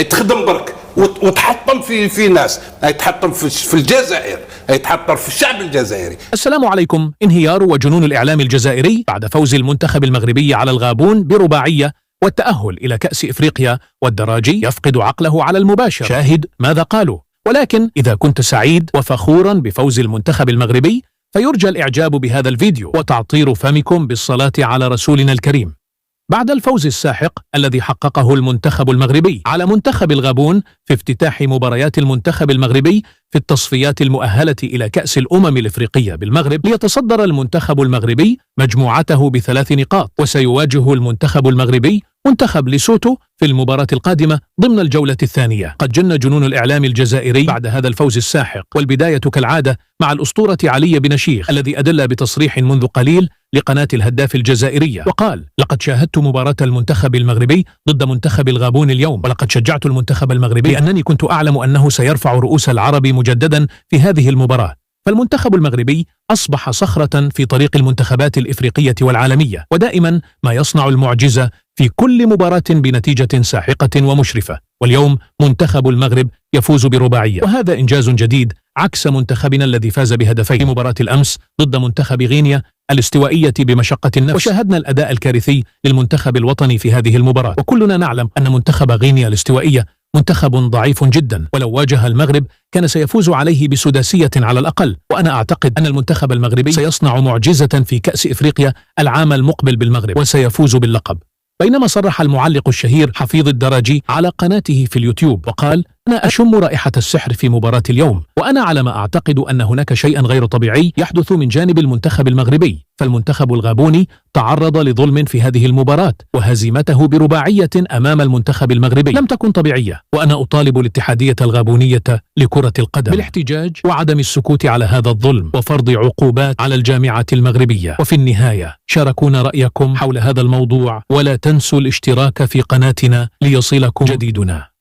تخدم برك وتحطم في ناس، تحطم في الجزائر، تحطم في الشعب الجزائري. السلام عليكم. انهيار وجنون الإعلام الجزائري بعد فوز المنتخب المغربي على الغابون برباعية والتأهل إلى كأس إفريقيا، والدراجي يفقد عقله على المباشر. شاهد ماذا قالوا. ولكن إذا كنت سعيد وفخورا بفوز المنتخب المغربي فيرجى الإعجاب بهذا الفيديو وتعطير فمكم بالصلاة على رسولنا الكريم. بعد الفوز الساحق الذي حققه المنتخب المغربي على منتخب الغابون في افتتاح مباريات المنتخب المغربي في التصفيات المؤهلة إلى كأس الأمم الإفريقية بالمغرب، ليتصدر المنتخب المغربي مجموعته ب3 نقاط، وسيواجه المنتخب المغربي منتخب ليسوتو في المباراة القادمة ضمن الجولة الثانية. قد جن جنون الإعلام الجزائري بعد هذا الفوز الساحق، والبداية كالعادة مع الأسطورة علي بن شيخ الذي أدل بتصريح منذ قليل لقناة الهداف الجزائرية وقال: لقد شاهدت مباراة المنتخب المغربي ضد منتخب الغابون اليوم، ولقد شجعت المنتخب المغربي لأنني كنت أعلم أنه سيرفع رؤوس العرب مجددا في هذه المباراة. فالمنتخب المغربي أصبح صخرة في طريق المنتخبات الإفريقية والعالمية، ودائما ما يصنع المعجزة في كل مباراة بنتيجة ساحقة ومشرفة. واليوم منتخب المغرب يفوز برباعية، وهذا إنجاز جديد عكس منتخبنا الذي فاز بهدفين في مباراة الأمس ضد منتخب غينيا الاستوائية بمشقة النفس. وشاهدنا الأداء الكارثي للمنتخب الوطني في هذه المباراة، وكلنا نعلم أن منتخب غينيا الاستوائية منتخب ضعيف جدا، ولو واجه المغرب كان سيفوز عليه بسداسية على الأقل. وأنا أعتقد أن المنتخب المغربي سيصنع معجزة في كأس إفريقيا العام المقبل بالمغرب وسيفوز باللقب. بينما صرح المعلق الشهير حفيظ الدراجي على قناته في اليوتيوب وقال: أنا أشم رائحة السحر في مباراة اليوم، وأنا على ما أعتقد أن هناك شيئا غير طبيعي يحدث من جانب المنتخب المغربي. فالمنتخب الغابوني تعرض لظلم في هذه المباراة، وهزيمته برباعية أمام المنتخب المغربي لم تكن طبيعية. وأنا أطالب الاتحادية الغابونية لكرة القدم بالاحتجاج وعدم السكوت على هذا الظلم وفرض عقوبات على الجامعة المغربية. وفي النهاية شاركونا رأيكم حول هذا الموضوع، ولا تنسوا الاشتراك في قناتنا ليصلكم جديدنا.